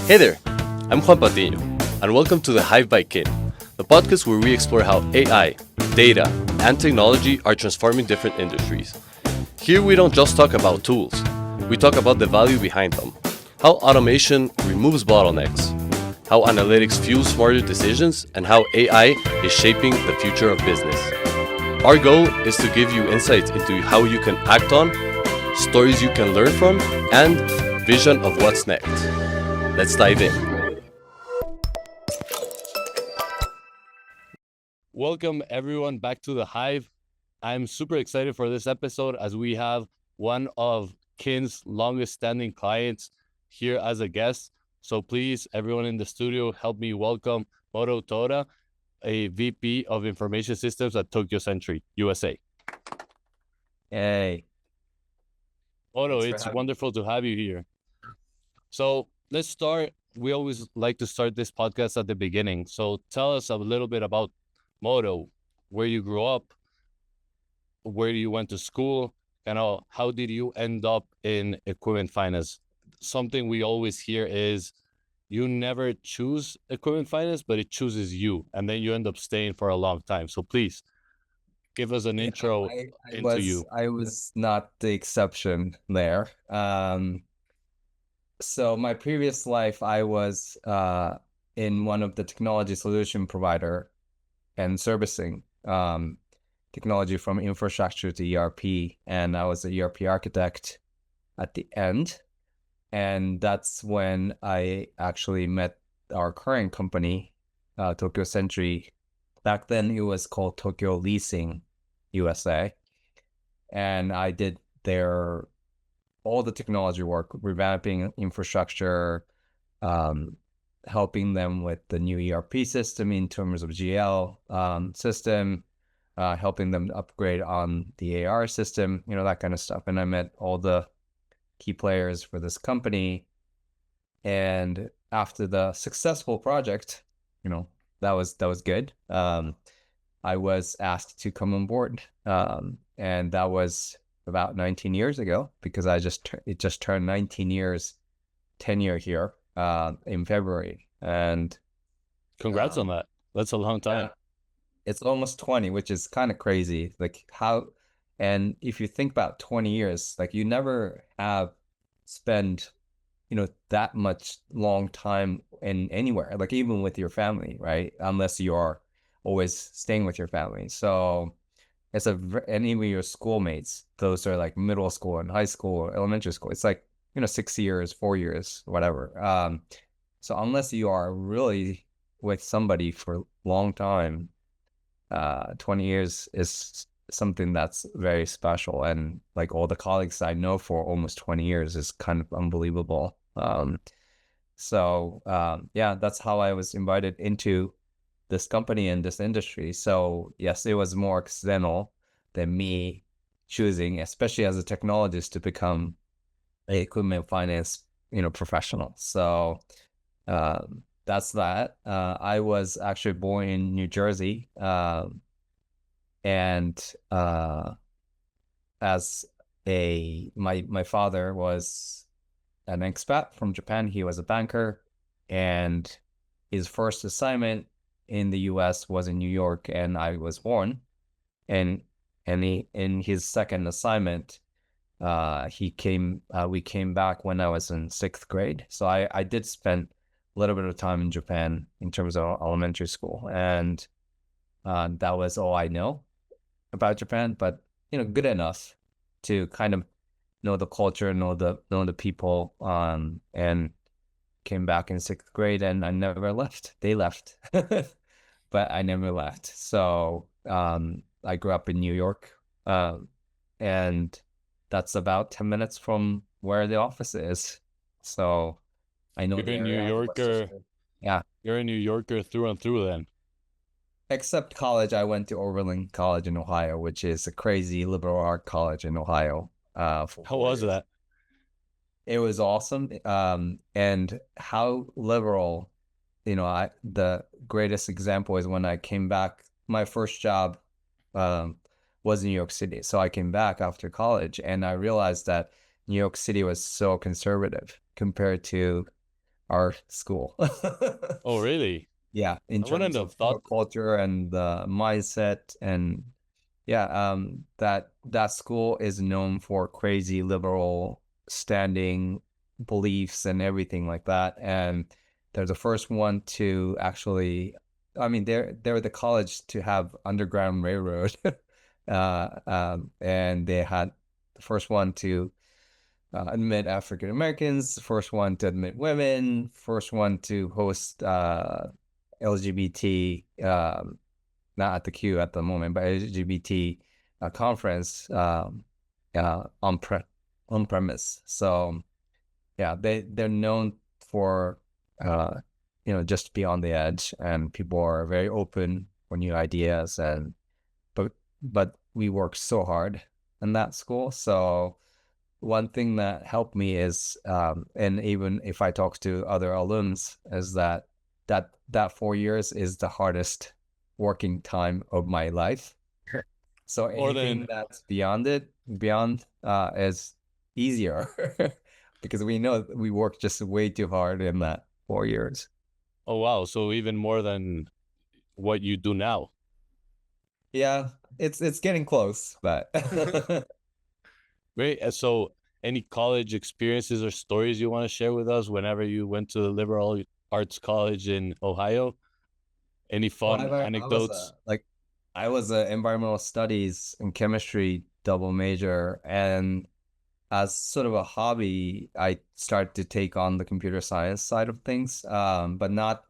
Hey there, I'm Juan Patiño, and welcome to the Hive by Kin, the podcast where we explore how AI, data, and technology are transforming different industries. Here we don't just talk about tools, we talk about the value behind them, how automation removes bottlenecks, how analytics fuel smarter decisions, and how AI is shaping the future of business. Our goal is to give you insights into how you can act on, stories you can learn from, and vision of what's next. Let's dive in. Welcome everyone back to the Hive. I'm super excited for this episode as we have one of Kin's longest standing clients here as a guest. So please, everyone in the studio, help me welcome Moto Tohda, a VP of Information Systems at Tokyo Century, USA. Hey. Moto, it's wonderful to have you here. So let's start. We always like to start this podcast at the beginning. So tell us a little bit about Moto, where you grew up, where you went to school, and how did you end up in equipment finance? Something we always hear is you never choose equipment finance, but it chooses you, and then you end up staying for a long time. So please give us an intro into you. I was not the exception there. So my previous life, I was in one of the technology solution provider and servicing technology from infrastructure to ERP, and I was a ERP architect at the end. And that's when I actually met our current company, Tokyo Century. Back then, it was called Tokyo Leasing USA. And I did all the technology work, revamping infrastructure, helping them with the new ERP system in terms of GL system, helping them upgrade on the AR system, that kind of stuff. And I met all the key players for this company. And after the successful project, that was good. I was asked to come on board, and that was about 19 years ago, because it just turned 19 years tenure here in February. And congrats on that. That's a long time. Yeah, it's almost 20, which is kind of crazy. And if you think about 20 years, you never have spent that much long time in anywhere, even with your family, right? Unless you're always staying with your family. So and even your schoolmates, those are middle school and high school or elementary school. It's 6 years, 4 years, whatever. So unless you are really with somebody for a long time, 20 years is something that's very special. And all the colleagues I know for almost 20 years is kind of unbelievable. Yeah, that's how I was invited into this company and this industry. So yes, it was more accidental than me choosing, especially as a technologist, to become a equipment finance, professional. So that's that. I was actually born in New Jersey, and as my father was an expat from Japan. He was a banker, and his first assignment in the U.S. was in New York, and I was born. And in his second assignment, we came back when I was in 6th grade. So I did spend a little bit of time in Japan in terms of elementary school, and that was all I know about Japan. But good enough to kind of know the culture, know the people, and came back in 6th grade, and I never left. They left, but I never left. So I grew up in New York, and that's about 10 minutes from where the office is. So I know you're a New Yorker. Yeah, you're a New Yorker through and through then. Except college, I went to Oberlin College in Ohio, which is a crazy liberal art college in Ohio. How was that? It was awesome. And how liberal, the greatest example is when I came back. My first job was in New York City. So I came back after college, and I realized that New York City was so conservative compared to our school. Oh, really? Yeah, in I wouldn't terms have of thought. culture and mindset, and yeah, that school is known for crazy liberal standing beliefs and everything like that. And they're the first one to actually, I mean, they're the college to have underground railroad, and they had the first one to admit African Americans, first one to admit women, first one to host LGBT, not at the Q at the moment, but LGBT conference on on premise. So yeah, they're known for uh, just be on the edge, and people are very open for new ideas. And but we work so hard in that school. So one thing that helped me is, and even if I talk to other alums, is that 4 years is the hardest working time of my life. So More than. anything that's beyond is easier because we know we work just way too hard in that 4 years. Oh, wow. So even more than what you do now. Yeah, it's getting close, but Great. And so, any college experiences or stories you want to share with us whenever you went to the liberal arts college in Ohio? Any well, fun I was anecdotes? I was a environmental studies and chemistry double major, and as sort of a hobby, I started to take on the computer science side of things, but not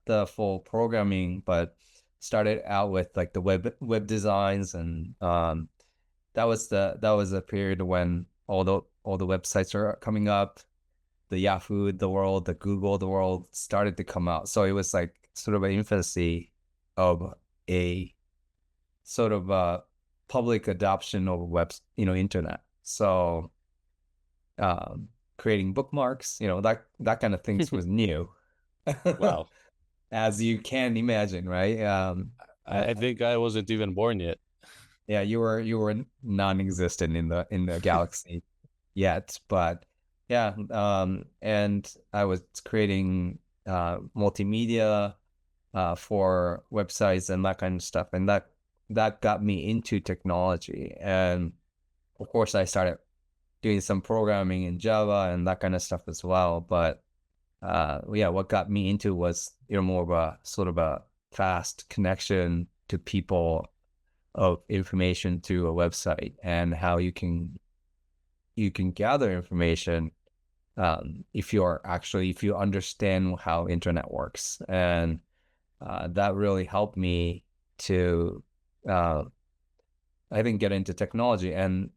the full programming, but started out with like the web designs, and that was a period when all the websites are coming up, the Yahoo, the world, the Google, the world started to come out. So it was like sort of an infancy of a sort of public adoption of internet. So creating bookmarks, that kind of things was new, Wow. as you can imagine, right? I think I wasn't even born yet. Yeah, you were non-existent in the galaxy yet, but yeah, and I was creating multimedia for websites and that kind of stuff, and that got me into technology. And of course, I started doing some programming in Java and that kind of stuff as well. But yeah, what got me into was more of a sort of a fast connection to people of information through a website, and how you can gather information, if you understand how internet works. And that really helped me to uh, I think get into technology. And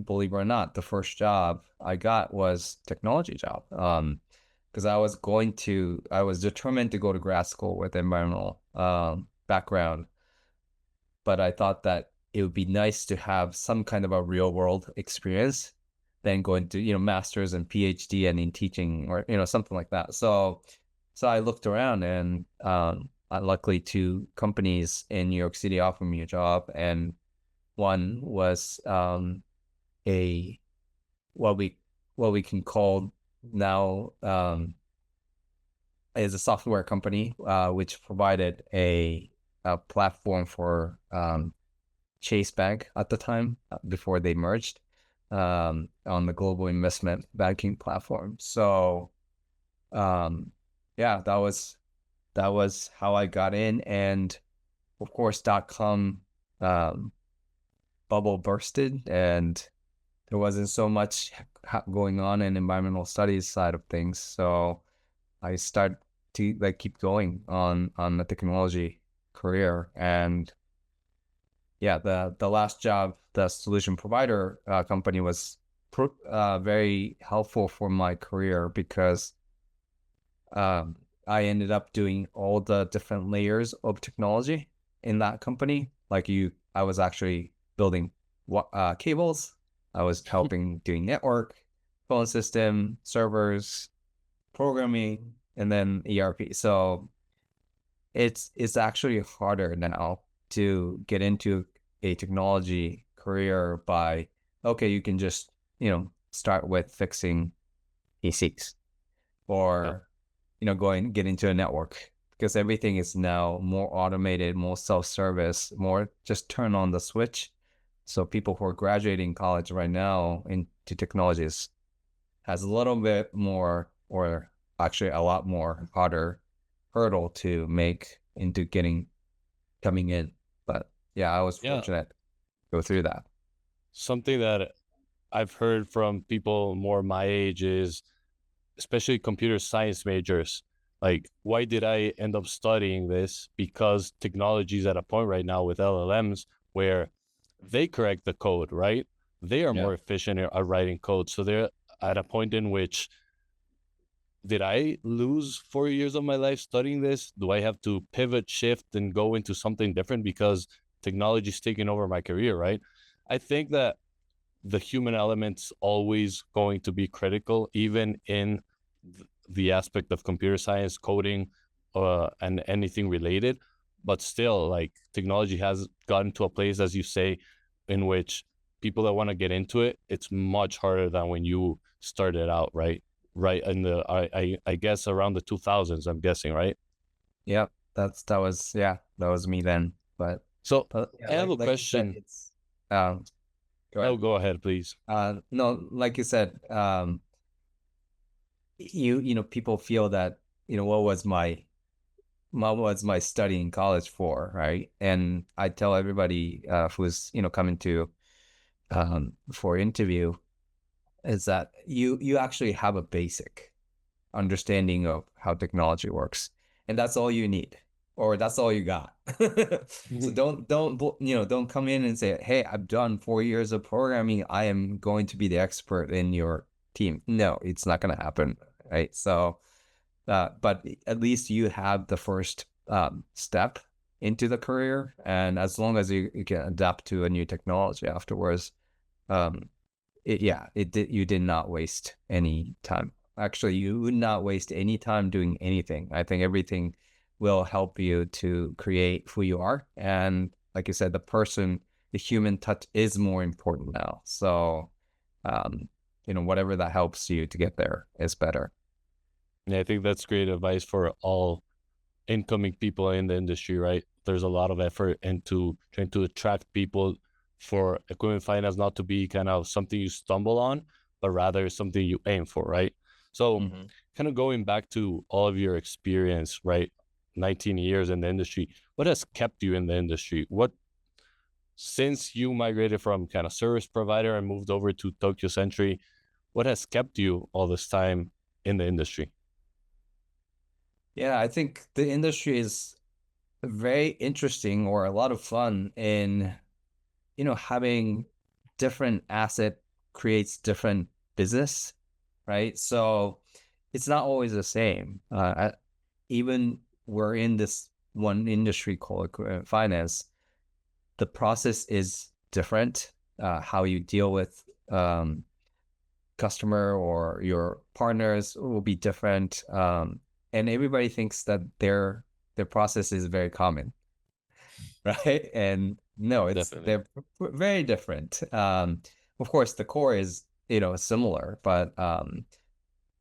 believe it or not, the first job I got was technology job. Because I was determined to go to grad school with environmental background, but I thought that it would be nice to have some kind of a real world experience than going to, masters and PhD and in teaching, or, something like that. So I looked around, and luckily two companies in New York City offered me a job. And one was a what we what we can call now is a software company, which provided a platform for Chase Bank at the time, before they merged, on the global investment banking platform. So yeah, that was how I got in. And of course, .com um, bubble bursted, and there wasn't so much going on in environmental studies side of things. So I started to like keep going on the technology career. And yeah, the last job, the solution provider company, was very helpful for my career, because um, I ended up doing all the different layers of technology in that company. I was actually building cables. I was helping doing network, phone system, servers, programming, and then ERP. So it's actually harder now to get into a technology career by, okay, you can just start with fixing PCs, Yeah. or get into a network, because everything is now more automated, more self-service, more just turn on the switch. So people who are graduating college right now into technologies has a little bit more, or actually a lot more harder hurdle to make into coming in. But yeah, I was Yeah, fortunate to go through that. something that I've heard from people more my age is, especially computer science majors, like, why did I end up studying this? Because technology is at a point right now with LLMs where they correct the code, right? They are Yeah. more efficient at writing code. So they're at a point in which, did I lose 4 years of my life studying this? Do I have to pivot, shift, and go into something different because technology is taking over my career, right? I think that the human element's always going to be critical, even in the aspect of computer science, coding, and anything related. But still, like, technology has gotten to a place, as you say, in which people that want to get into it, it's much harder than when you started out, right? Right in the I guess around the 2000s, I'm guessing, right? Yep. That was me then. But So yeah, I have a like you said, question. it's um go Oh, ahead. go ahead, please. No, like you said, people feel that, what was my study in college for, right? And I tell everybody who's, coming to for interview, is that you actually have a basic understanding of how technology works, and that's all you need, or that's all you got. So don't come in and say, hey, I've done 4 years of programming, I am going to be the expert in your team. No, it's not going to happen, right? So but at least you have the first step into the career, and as long as you can adapt to a new technology afterwards, um, you did not waste any time. Actually, you would not waste any time doing anything. I think everything will help you to create who you are. And like you said, the human touch is more important now. So, um, whatever that helps you to get there is better. Yeah, I think that's great advice for all incoming people in the industry, right? There's a lot of effort into trying to attract people for equipment finance not to be kind of something you stumble on, but rather something you aim for, right? So, Mhm. kind of going back to all of your experience, right? 19 years in the industry, what has kept you in the industry? What, since you migrated from kind of service provider and moved over to Tokyo Century, what has kept you all this time in the industry? Yeah, I think the industry is very interesting, or a lot of fun in, having different asset creates different business, right? So it's not always the same. Even we're in this one industry called finance, the process is different. How you deal with customer or your partners will be different. And everybody thinks that their process is very common, right? And no, Definitely. they're very different. Of course, the core is, similar, but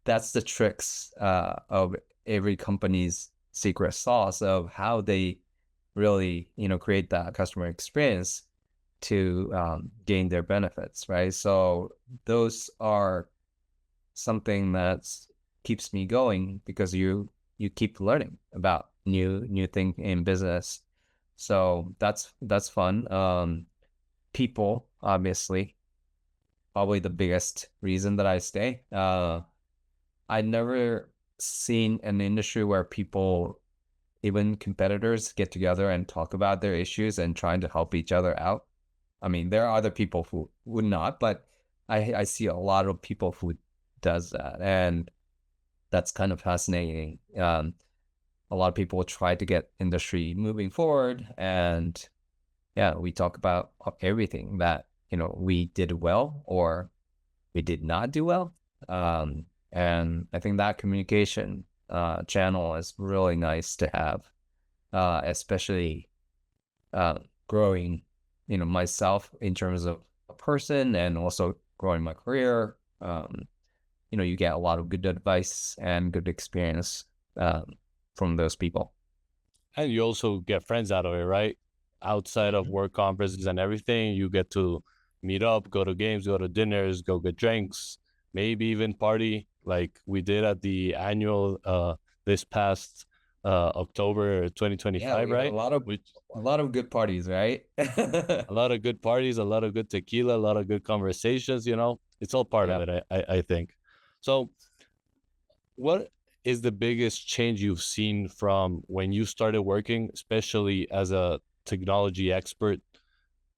that's the tricks of every company's secret sauce of how they really, create that customer experience to gain their benefits, right? So those are something that keeps me going, because you keep learning about new thing in business. So that's fun. People, obviously, probably the biggest reason that I stay. I never seen an industry where people, even competitors, get together and talk about their issues and trying to help each other out. I mean, there are other people who would not, but I see a lot of people who does that, and that's kind of fascinating. A lot of people try to get industry moving forward, and yeah, we talk about everything that we did well or we did not do well. And I think that communication channel is really nice to have, especially uh, growing, myself in terms of a person, and also growing my career. You get a lot of good advice and good experience from those people. And you also get friends out of it, right? Outside of work conferences and everything, you get to meet up, go to games, go to dinners, go get drinks, maybe even party like we did at the annual this past October Yeah, 2025, we had right? Which a lot of good parties, right? a lot of good parties, a lot of good tequila, a lot of good conversations, it's all part of Yeah. it, I think. So what is the biggest change you've seen from when you started working, especially as a technology expert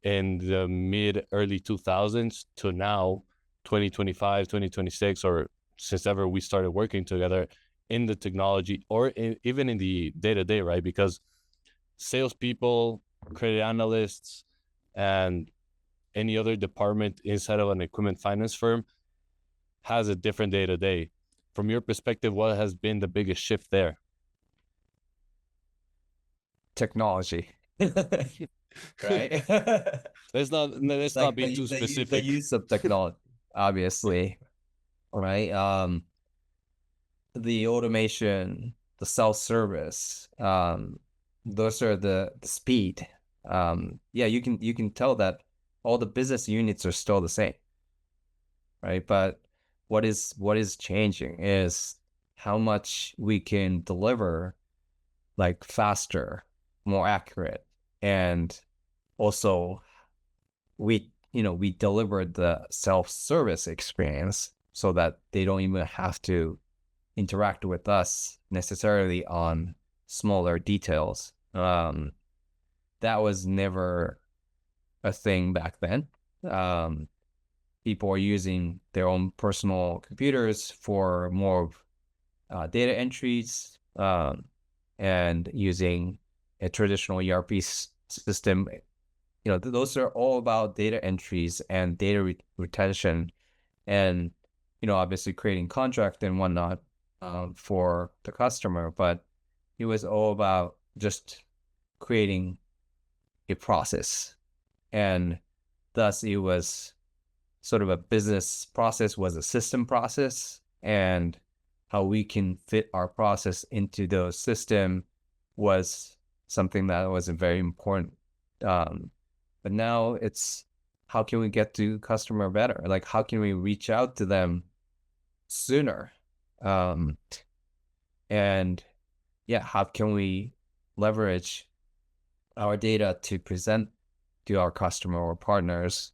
in the mid early 2000s to now, 2025, 2026, or since ever we started working together in the technology or even in the day to day, right? Because salespeople, credit analysts, and any other department inside of an equipment finance firm has a different day to day. From your perspective, what has been the biggest shift there? Technology. Right? Let's not Like be too the specific. use of technology, obviously, right? The automation, the self-service, those are the speed. Yeah, you can tell that all the business units are still the same, right? But what is changing is how much we can deliver like faster, more accurate, and also we delivered the self-service experience so that they don't even have to interact with us necessarily on smaller details. That was never a thing back then. um, People are using their own personal computers for more of data entries, and using a traditional ERP system. Those are all about data entries and data retention, and obviously creating contract and whatnot, for the customer. But it was all about just creating a process, and thus it was sort of a business process was a system process, and how we can fit our process into those system was something that was very important. But now it's how can we get to customer better? Like how can we reach out to them sooner? Um, and yeah, how can we leverage our data to present to our customer or partners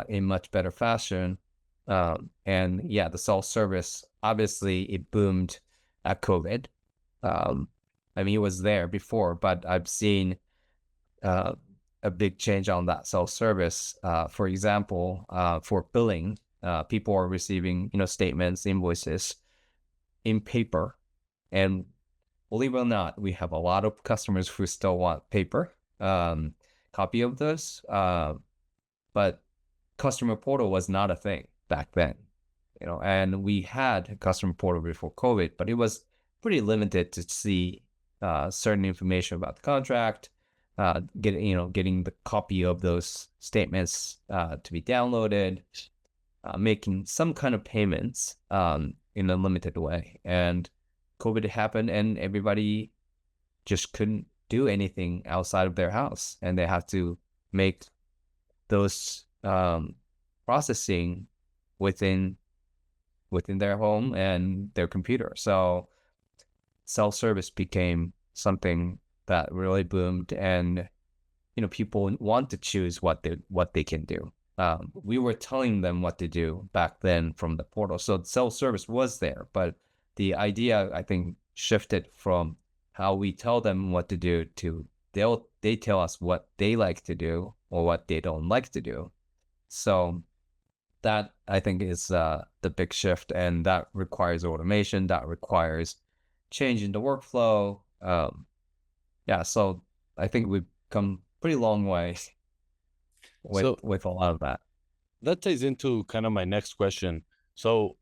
in much better fashion? And yeah, the self-service, obviously it boomed at COVID. Um, I mean, it was there before, but I've seen uh, a big change on that self-service. For example, for billing, people are receiving, statements, invoices in paper. And believe it or not, we have a lot of customers who still want paper copy of those. But customer portal was not a thing back then, and we had a customer portal before COVID, but it was pretty limited to see certain information about the contract, getting the copy of those statements to be downloaded, making some kind of payments in a limited way. And COVID happened, and everybody just couldn't do anything outside of their house, and they have to make those processing within their home and their computer. So self-service became something that really boomed, and people want to choose what they can do. We were telling them what to do back then from the portal, so self-service was there, but the idea, I think, shifted from how we tell them what to do to they tell us what they like to do or what they don't like to do. So that, I think, is the big shift, and that requires automation. That requires change in the workflow. Yeah, so I think we've come pretty long way So with a lot of that. that ties into kind of my next question. So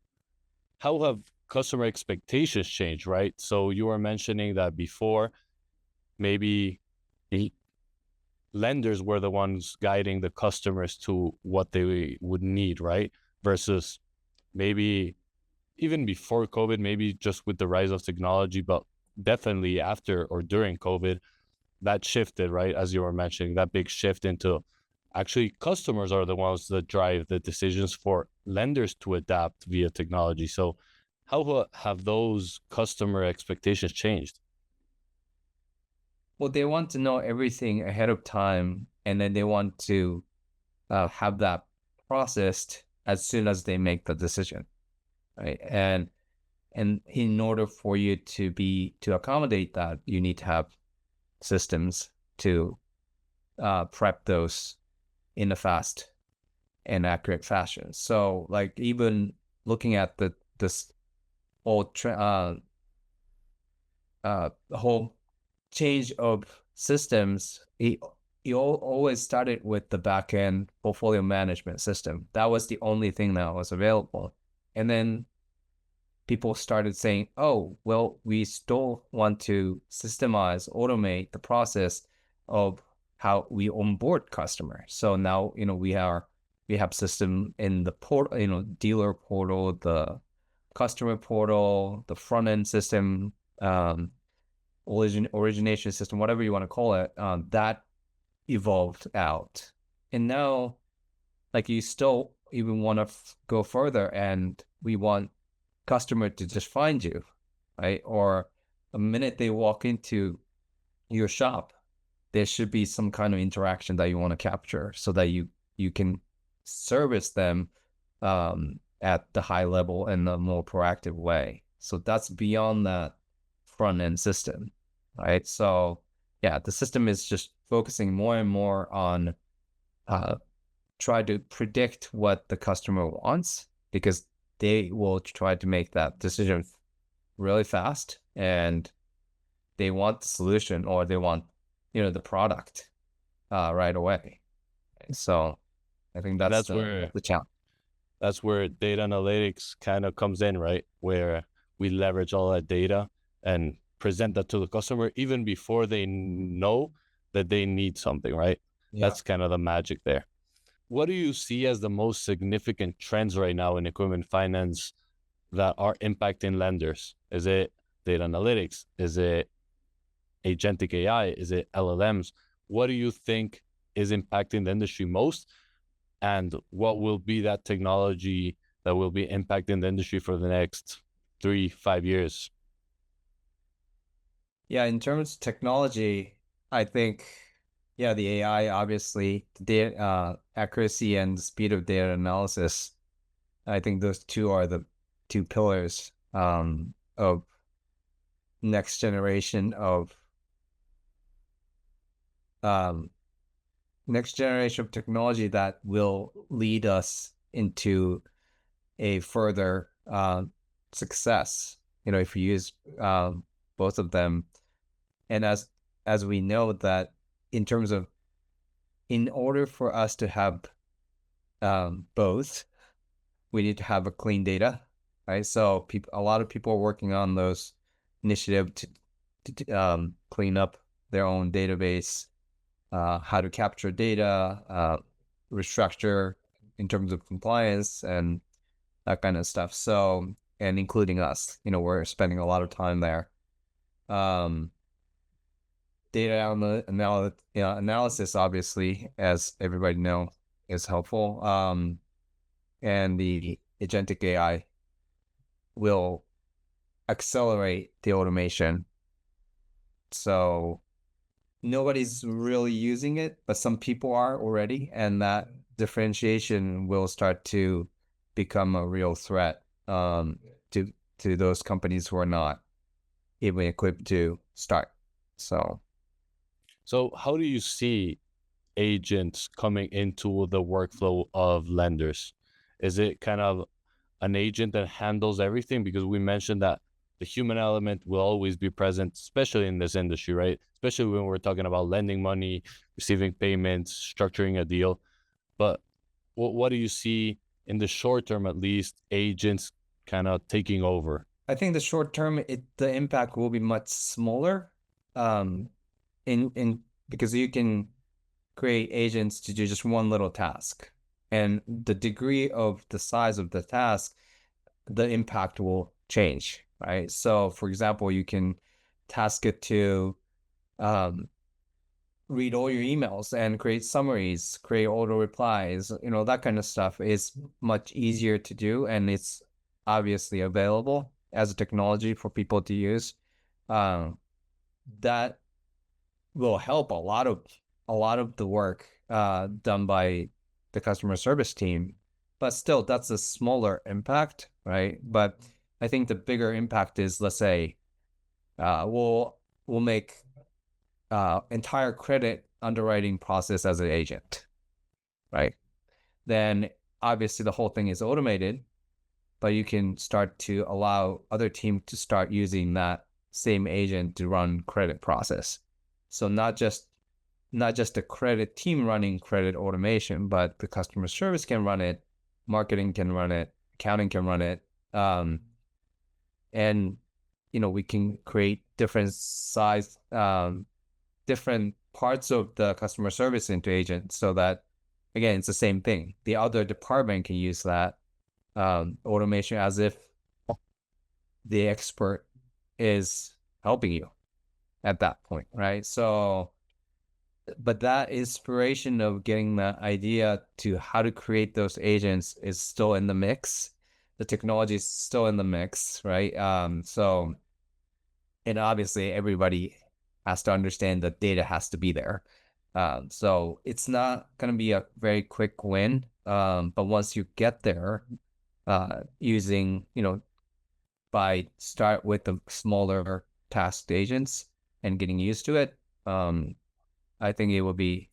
how have customer expectations changed, right? So you were mentioning that before maybe the lenders were the ones guiding the customers to what they would need, right? Versus maybe even before COVID, maybe just with the rise of technology, but definitely after or during COVID, that shifted, right? As you were mentioning, that big shift into actually customers are the ones that drive the decisions for lenders to adapt via technology. So, how have those customer expectations changed? Well, they want to know everything ahead of time, and then they want to have that processed as soon as they make the decision, right? And in order for you to accommodate that, you need to have systems to prep those in a fast and accurate fashion. So, like even looking at this whole the whole change of systems, it always started with the back end portfolio management system. That was the only thing that was available. And then people started saying, oh, well, we still want to systemize, automate the process of how we onboard customers. So now, we have system in the portal, dealer portal, the customer portal, the front end system, origination system, whatever you want to call it, that evolved out. And now, like, you still even want to go further, and we want customer to just find you, right? Or the minute they walk into your shop, there should be some kind of interaction that you want to capture so that you can service them at the high level in a more proactive way. So that's beyond that front end system, right? So yeah, the system is just focusing more and more on uh, try to predict what the customer wants, because they will try to make that decision really fast, and they want the solution, or they want the product right away. So I think And that's the challenge. that's where data analytics kind of comes in, right? Where we leverage all that data and present that to the customer even before they know that they need something, right? Yeah. That's kind of the magic there. What do you see as the most significant trends right now in equipment finance that are impacting lenders? Is it data analytics? Is it agentic AI? Is it LLMs? What do you think is impacting the industry most? And what will be that technology that will be impacting the industry for the next 3, 5 years? Yeah, in terms of technology, I think, yeah, the AI, obviously, the data accuracy and speed of data analysis. I think those two are the two pillars of next generation of um, next generation of technology that will lead us into a further success. If you use both of them, and as we know that in terms of in order for us to have both, we need to have a clean data, right? So a lot of people are working on those initiative to clean up their own database, how to capture data, restructure in terms of compliance and that kind of stuff. So, and including us, we're spending a lot of time there. Um, analysis, obviously, as everybody know, is helpful. And the agentic AI will accelerate the automation. So nobody's really using it, but some people are already, and that differentiation will start to become a real threat to those companies who are not even equipped to start. So, how do you see agents coming into the workflow of lenders? Is it kind of an agent that handles everything? Because we mentioned that the human element will always be present, especially in this industry, right? Especially when we're talking about lending money, receiving payments, structuring a deal. But what do you see in the short term, at least, agents kind of taking over? I think the short term, the impact will be much smaller, um, in because you can create agents to do just one little task, and the degree of the size of the task the impact will change, right? So, for example, you can task it to um, read all your emails and create summaries, create auto replies, that kind of stuff is much easier to do. And it's obviously available as a technology for people to use. Um, that will help a lot of the work done by the customer service team. But still, that's a smaller impact, right? But I think the bigger impact is, let's say, we'll make entire credit underwriting process as an agent, right? Then obviously the whole thing is automated, but you can start to allow other teams to start using that same agent to run credit process. So not just the credit team running credit automation, but the customer service can run it, marketing can run it, accounting can run it, and we can create different parts of the customer service into agents so that, again, it's the same thing. The other department can use that automation as if the expert is helping you at that point, right? So, but that inspiration of getting the idea to how to create those agents is still in the mix. The technology is still in the mix, right? And obviously everybody has to understand that data has to be there. So it's not going to be a very quick win. But once you get there, using, by start with the smaller tasked agents and getting used to it, I think it will be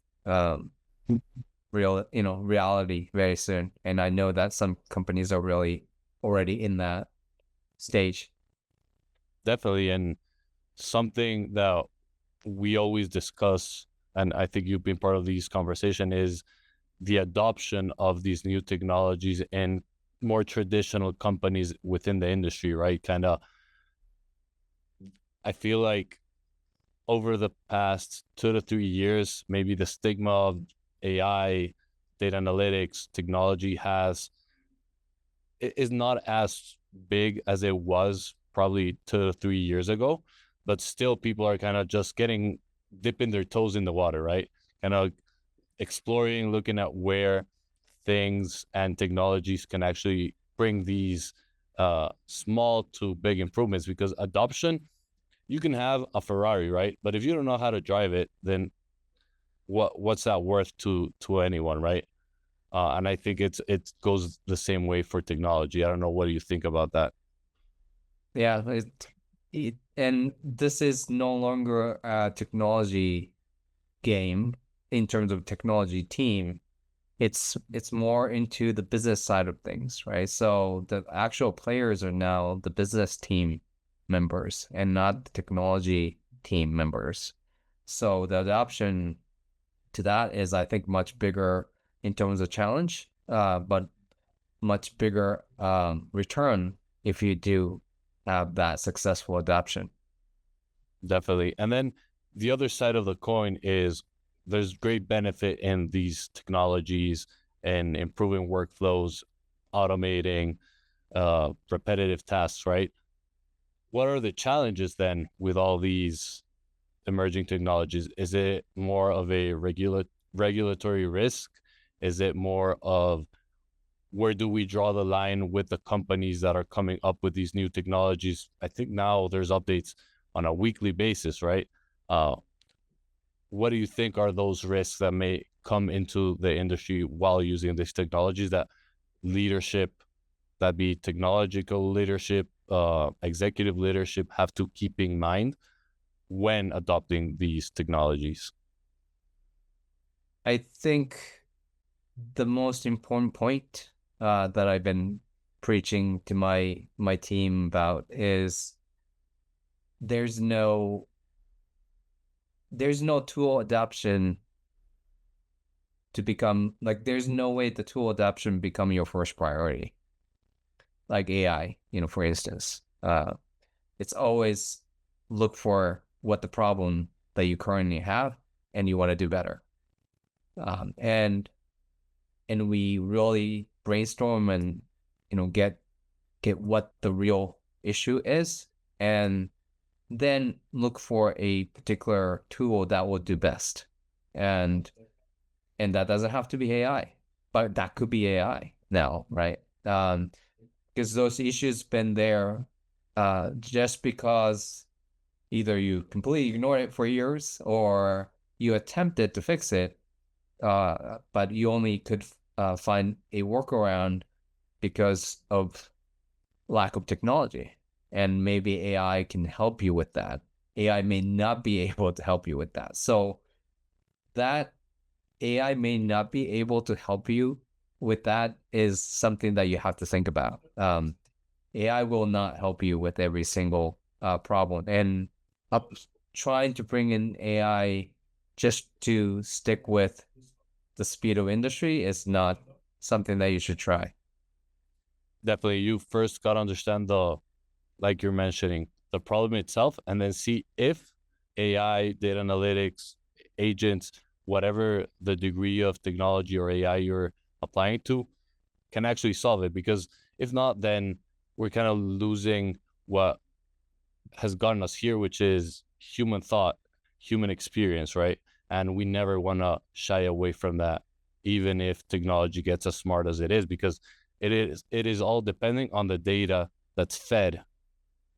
reality very soon. And I know that some companies are really already in that stage. Definitely. And something that we always discuss, and I think you've been part of these conversation, is the adoption of these new technologies in more traditional companies within the industry, right? Kind of, I feel like over the past 2 to 3 years, maybe the stigma of AI, data analytics, technology is not as big as it was probably 2 to 3 years ago, but still people are kind of just dipping their toes in the water, right? Kind of exploring, looking at where things and technologies can actually bring these small to big improvements, because adoption, you can have a Ferrari, right? But if you don't know how to drive it, then what's that worth to anyone, right? And I think it goes the same way for technology. I don't know, what do you think about that? Yeah, and this is no longer a technology game in terms of technology team. It's more into the business side of things, right? So the actual players are now the business team members and not the technology team members. So the adoption to that is, I think, much bigger in terms of challenge, but much bigger return if you do have that successful adoption. Definitely. And then the other side of the coin is there's great benefit in these technologies and improving workflows, automating repetitive tasks, right? What are the challenges then with all these emerging technologies? Is it more of a regulatory risk? Is it more of, where do we draw the line with the companies that are coming up with these new technologies? I think now there's updates on a weekly basis, right? Uh, what do you think are those risks that may come into the industry while using these technologies, that leadership, that be technological leadership, executive leadership, have to keep in mind when adopting these technologies? I think the most important point that I've been preaching to my team about is there's no tool adoption to become like there's no way the tool adoption become your first priority, like AI, for instance. It's always look for what the problem that you currently have and you want to do better. And we really brainstorm and get get what the real issue is, and then look for a particular tool that will do best. And that doesn't have to be AI, but that could be AI now, right? Because those issues been there, just because either you completely ignore it for years or you attempted to fix it, but you only could find a workaround because of lack of technology. And maybe AI can help you with that. AI may not be able to help you with that. So that AI may not be able to help you with that is something that you have to think about. AI will not help you with every single problem. And up, trying to bring in AI just to stick with the speed of industry is not something that you should try. Definitely, you first got to understand the, like you're mentioning, the problem itself, and then see if AI, data analytics, agents, whatever the degree of technology or AI you're applying to, can actually solve it. Because if not, then we're kind of losing what has gotten us here, which is human thought, human experience, right? And we never want to shy away from that, even if technology gets as smart as it is, because it is all depending on the data that's fed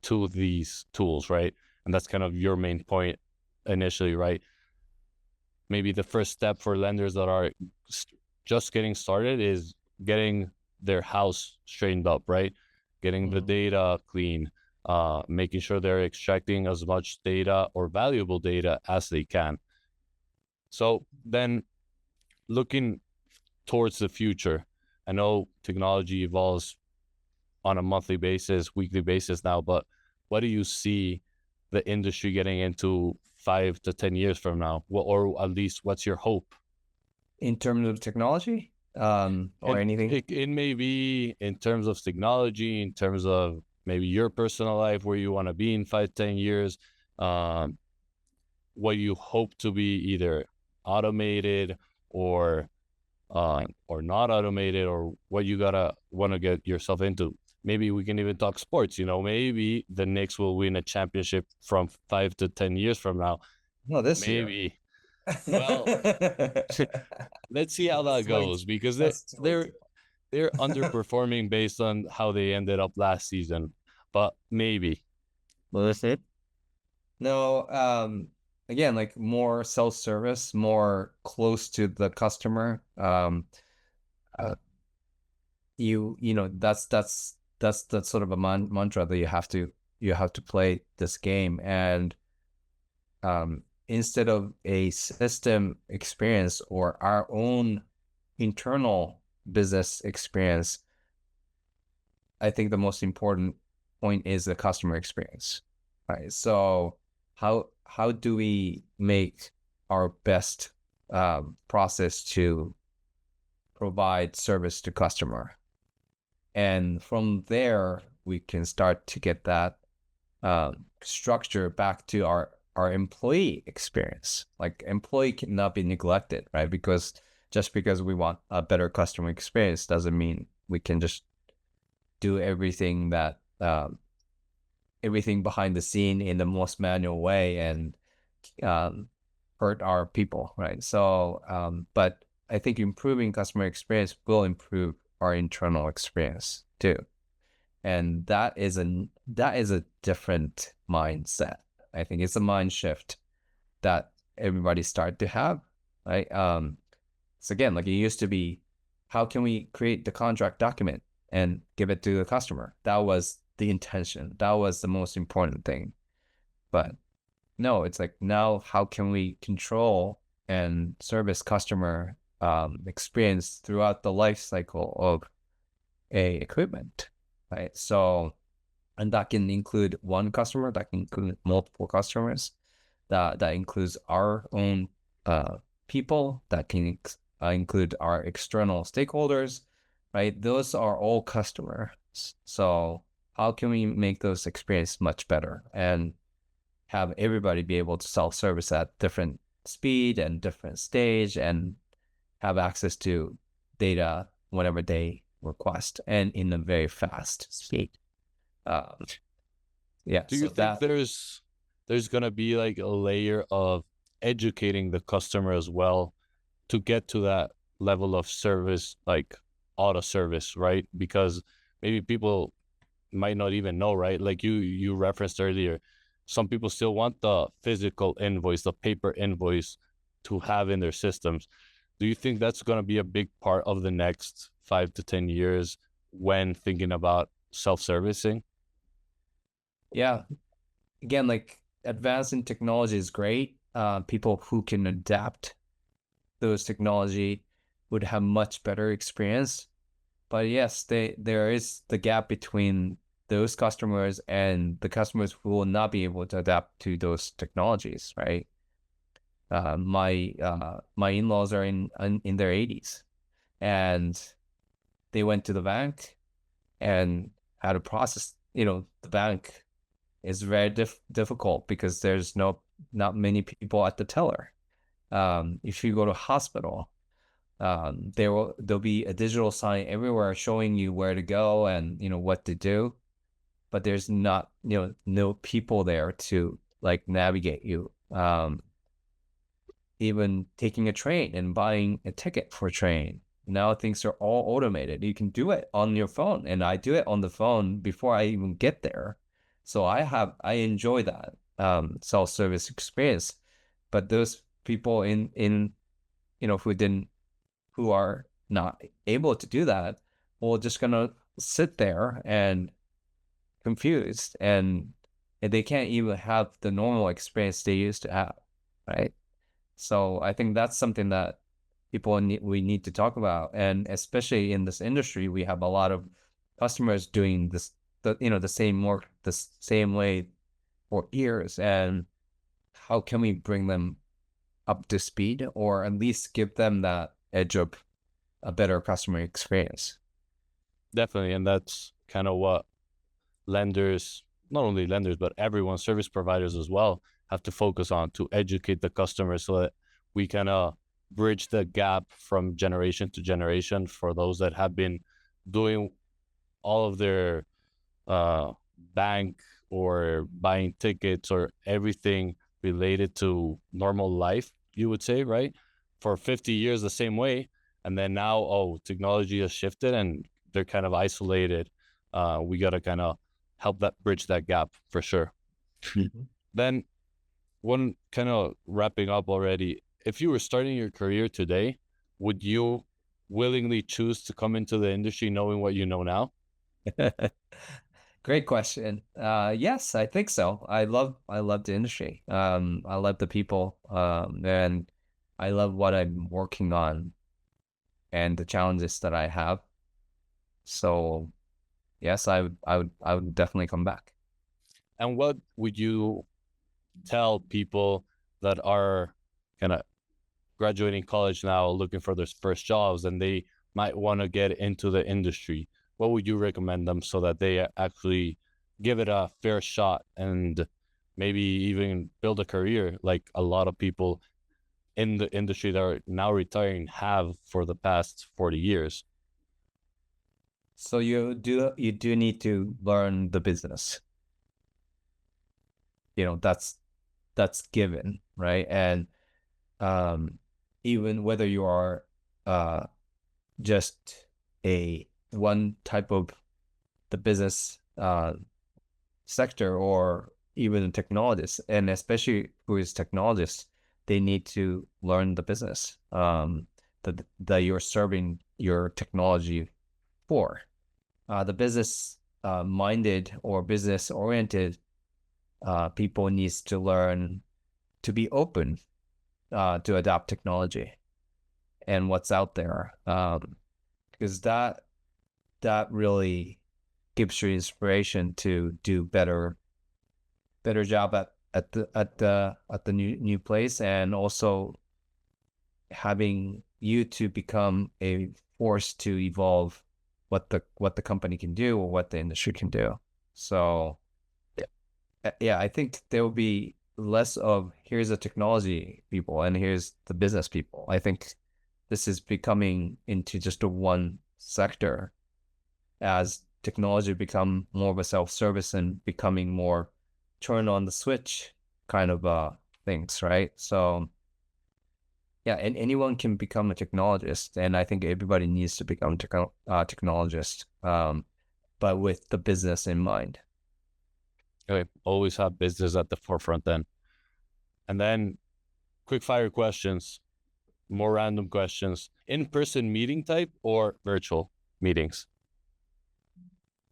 to these tools, right? And that's kind of your main point initially, right? Maybe the first step for lenders that are just getting started is getting their house straightened up, right? Getting the data clean, making sure they're extracting as much data or valuable data as they can. So then looking towards the future, I know technology evolves on a monthly basis, weekly basis now, but what do you see the industry getting into 5 to 10 years from now? Or at least what's your hope? In terms of technology, or And anything. it may be in terms of technology, in terms of maybe your personal life, where you want to be in 5 to 10 years, um, what you hope to be either automated or not automated, or what you gotta want to get yourself into. Maybe we can even talk sports. Maybe the Knicks will win a championship from 5 to 10 years from now. No, this year. Maybe. Well, let's see how that That's way goes, too, because they that's way they're too they're long. underperforming based on how they ended up last season. But maybe. Well, that's it. No, again, like more self-service, more close to the customer. Uh, that's sort of a mantra that you have to play this game. And instead of a system experience or our own internal business experience, I think the most important point is the customer experience, right? So how do we make our best process to provide service to customer, and from there we can start to get that structure back to our employee experience. Like, employee cannot be neglected, right? Because just because we want a better customer experience doesn't mean we can just do everything behind the scene in the most manual way and um, hurt our people, right? So, but I think improving customer experience will improve our internal experience too, and that is a different mindset. I think it's a mind shift that everybody start to have, right? So again, like, it used to be, how can we create the contract document and give it to the customer? That was the intention. That was the most important thing. But no, it's like, now how can we control and service customer experience throughout the life cycle of a equipment, right? So, and that can include one customer, that can include multiple customers, that includes our own people, that can include our external stakeholders, right? Those are all customers. So how can we make those experience much better and have everybody be able to self-service at different speed and different stage and have access to data whenever they request and in a very fast speed? Um, yeah, Do you so think that there's gonna be like a layer of educating the customer as well to get to that level of service, like auto service, right? Because maybe people might not even know, right? Like you referenced earlier, some people still want the physical invoice, the paper invoice to have in their systems. Do you think that's going to be a big part of the next 5 to 10 years when thinking about self-servicing? yeah, again, like advancing technology is great. People who can adapt those technology would have much better experience. But yes, there is the gap between those customers and the customers who will not be able to adapt to those technologies, right? My in-laws are in their 80s, and they went to the bank and had to process. The bank is very difficult because there's not many people at the teller. If you go to hospital, there'll be a digital sign everywhere showing you where to go and what to do, but there's not no people there to like navigate you. Even taking a train and buying a ticket for a train, now things are all automated. You can do it on your phone, and I do it on the phone before I even get there. So I enjoy that self-service experience. But those people in who are not able to do that, well, just gonna sit there and confused, and they can't even have the normal experience they used to have, right? So I think that's something that we need to talk about, and especially in this industry, we have a lot of customers doing the same work the same way for years, and how can we bring them up to speed, or at least give them that edge of a better customer experience? Definitely, and that's kind of what lenders, not only lenders, but everyone, service providers as well, have to focus on to educate the customer so that we can bridge the gap from generation to generation for those that have been doing all of their uh, bank or buying tickets or everything related to normal life, you would say, right? For 50 years the same way. And then now, oh, technology has shifted and they're kind of isolated. We got to kind of help that bridge that gap for sure. Mhm. Then, one kind of wrapping up already, if you were starting your career today, would you willingly choose to come into the industry knowing what you know now? Great question. Yes, I think so. I love the industry. I love the people, and I love what I'm working on and the challenges that I have. So yes, I would definitely come back. And what would you tell people that are kind of graduating college now, looking for their first jobs, and they might want to get into the industry? What would you recommend them so that they actually give it a fair shot and maybe even build a career like a lot of people in the industry that are now retiring have for the past 40 years? So you do need to learn the business. That's given, right? And um, even whether you are uh just a one type of the business sector, or even a technologist, and especially who is technologist, they need to learn the business that you're serving your technology for. The business minded or business oriented people needs to learn to be open to adopt technology and what's out there, because that really gives you inspiration to do better job at the new place, and also having you to become a force to evolve what the company can do or what the industry can do. So yeah, I think there will be less of here's the technology people and here's the business people. I think this is becoming into just a one sector, as technology become more of a self-service and becoming more turn on the switch kind of things, right? So yeah, and anyone can become a technologist, and I think everybody needs to become technologist, but with the business in mind. Okay, always have business at the forefront then. And then quick fire questions, more random questions. In-person meeting type or virtual meetings?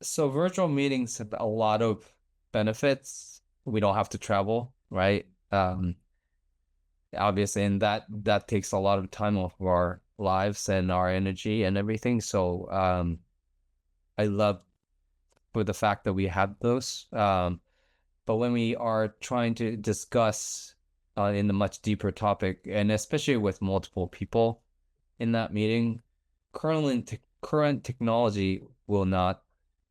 So virtual meetings have a lot of benefits. We don't have to travel, right? Obviously, and that takes a lot of time off of our lives and our energy and everything. So I love for the fact that we have those. But when we are trying to discuss in a much deeper topic, and especially with multiple people in that meeting, current technology will not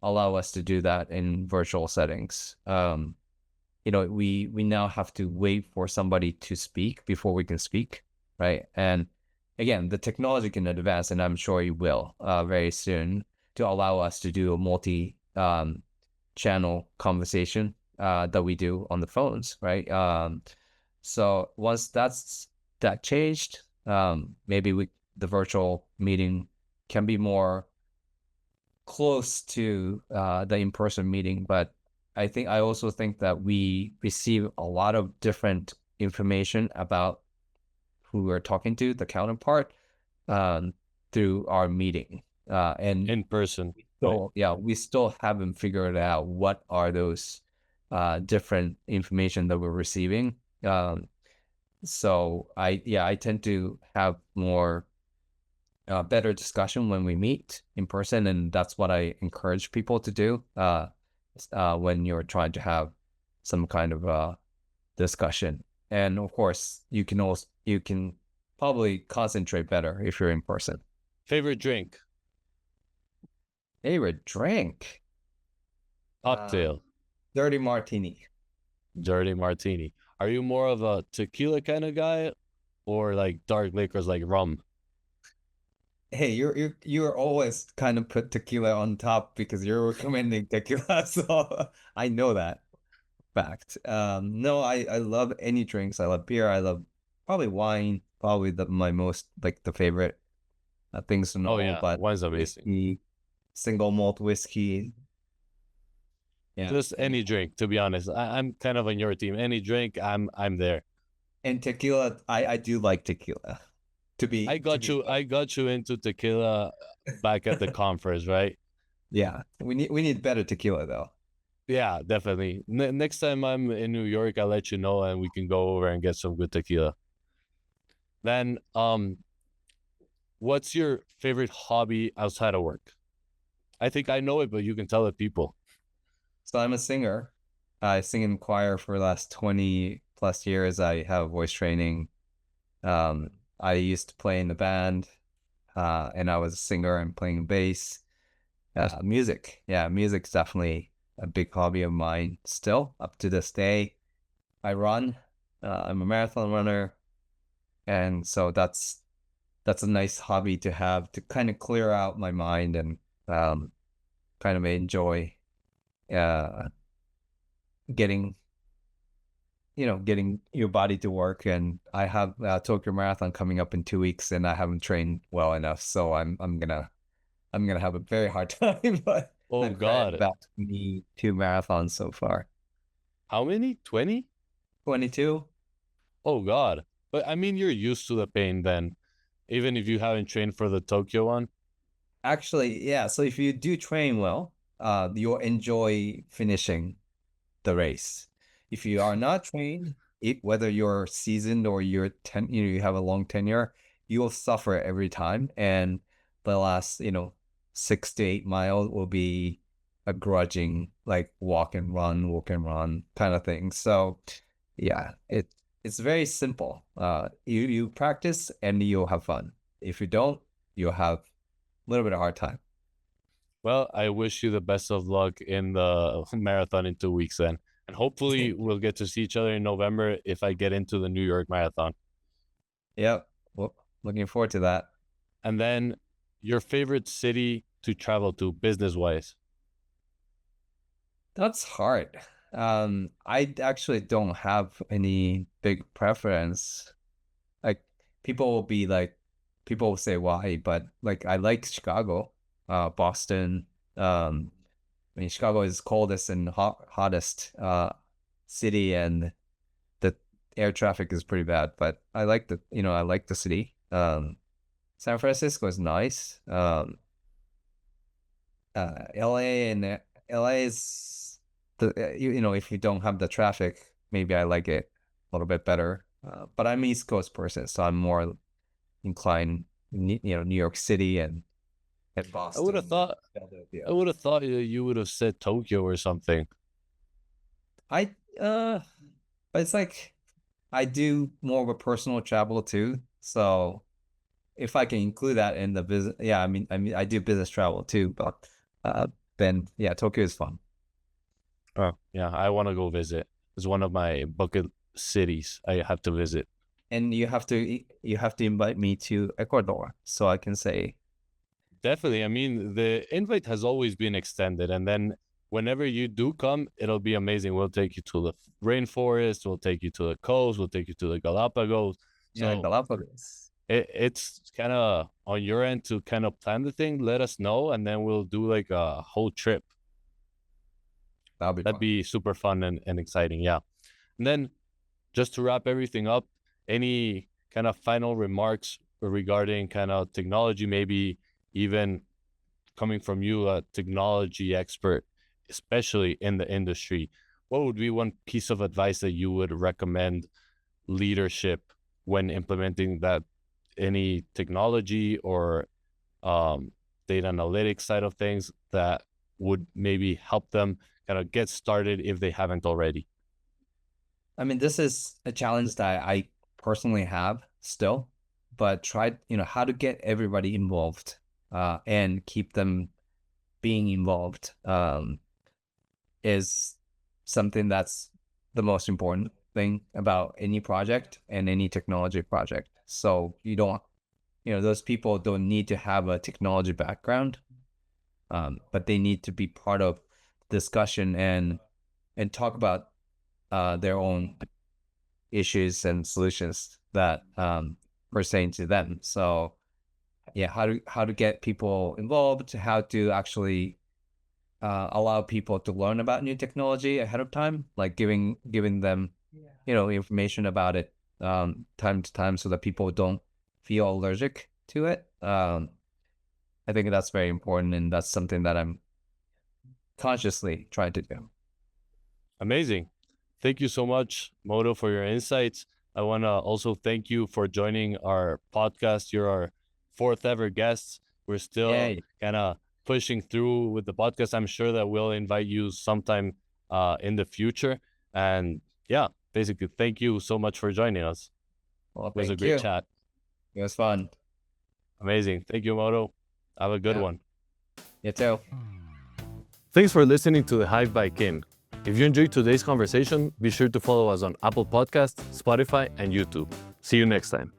allow us to do that in virtual settings. We now have to wait for somebody to speak before we can speak, right? And again, the technology can advance, and I'm sure it will very soon to allow us to do a multi channel conversation that we do on the phones, right? So once that changed, maybe the virtual meeting can be more close to the in-person meeting. But I also think that we receive a lot of different information about who we're talking to, the counterpart, um, through our meeting. And In person, right? so yeah, we still haven't figured out what are those different information that we're receiving. So I tend to have more better discussion when we meet in person, and that's what I encourage people to do when you're trying to have some kind of discussion. And of course, you can probably concentrate better if you're in person. Favorite drink? Favorite drink? Uh, Cocktail? Dirty martini. Dirty martini. Are you more of a tequila kind of guy or like dark liquors like rum? Hey, you're always kind of put tequila on top because you're recommending tequila, so I know that fact. No, I love any drinks. I love beer. I love probably wine. Probably my most like the favorite things to Oh know. yeah, But wine's amazing. whiskey, single malt whiskey, yeah, Just any drink, to be honest. I'm kind of on your team. Any drink, I'm there. and tequila. I do like tequila. To be I got you into tequila back at the conference, right? yeah. We need better tequila though. Yeah, definitely. Next time I'm in New York, I'll let you know and we can go over and get some good tequila. Then, what's your favorite hobby outside of work? I think I know it, but you can tell the people. So I'm a singer. I sing in choir for the last 20 plus years. I have voice training. I used to play in the band, and I was a singer and playing bass. Music, yeah, music's definitely a big hobby of mine still up to this day. I run. I'm a marathon runner, and so that's a nice hobby to have to kind of clear out my mind and um, kind of enjoy uh, getting getting your body to work. And I have Tokyo Marathon coming up in 2 weeks, and I haven't trained well enough, so I'm gonna have a very hard time. But Oh I've ran God. about 22 marathons so far. How many? 20? 22. Oh God. But I mean, you're used to the pain then, even if you haven't trained for the Tokyo one. Actually, yeah. So if you do train well, you'll enjoy finishing the race. If you are not trained, whether you're seasoned or you have a long tenure, you will suffer every time. And the last, 6 to 8 miles will be a grudging, like walk and run kind of thing. So yeah, it's very simple. You practice and you'll have fun. If you don't, you'll have a little bit of hard time. Well, I wish you the best of luck in the marathon in 2 weeks then. And hopefully we'll get to see each other in November if I get into the New York Marathon. Yep. Well, looking forward to that. And then your favorite city to travel to business wise. That's hard. I actually don't have any big preference. Like people will be like, people will say why, but like I like Chicago, Boston. I mean, Chicago is coldest and hottest city, and the air traffic is pretty bad. But I like the city. San Francisco is nice. LA and LA is if you don't have the traffic, maybe I like it a little bit better. But I'm East Coast person, so I'm more inclined, New York City and I would have Boston and thought I Philadelphia. would have thought you would have said Tokyo or something. I but it's like I do more of a personal travel too, so if I can include that in the business, yeah, I mean, I do business travel too, but uh, then yeah, Tokyo is fun. Oh, yeah, I want to go visit. It's one of my bucket cities I have to visit. And you have to invite me to Ecuador so I can say, Definitely. I mean, the invite has always been extended, and then whenever you do come, it'll be amazing. We'll take you to the rainforest, we'll take you to the coast, we'll take you to the Galapagos. yeah, So Galapagos. it's kind of on your end to kind of plan the thing. Let us know, and then we'll do like a whole trip. That'll be That'd fun. be super fun and exciting. Yeah. And then just to wrap everything up, any kind of final remarks regarding kind of technology, maybe even coming from you, a technology expert, especially in the industry, what would be one piece of advice that you would recommend leadership when implementing that any technology or um, data analytics side of things that would maybe help them kind of get started if they haven't already? I mean, this is a challenge that I personally have still, but how to get everybody involved, and keep them being involved, is something that's the most important thing about any project and any technology project. So those people don't need to have a technology background, but they need to be part of discussion and talk about their own issues and solutions that pertain to them. So yeah, how to get people involved, how to actually allow people to learn about new technology ahead of time, like giving them information about it time to time so that people don't feel allergic to it. I think that's very important, and that's something that I'm consciously trying to do. Amazing. Thank you so much, Moto, for your insights. I want to also thank you for joining our podcast. You're our fourth ever guest. We're still Yay. kind of pushing through with the podcast. I'm sure that we'll invite you sometime in the future. And yeah, basically, thank you so much for joining us. Well, It was a thank great you. chat. It was fun. Amazing. Thank you, Moto. Have a good Yeah. one. You too. Thanks for listening to The Hive by Kim. If you enjoyed today's conversation, be sure to follow us on Apple Podcasts, Spotify, and YouTube. See you next time.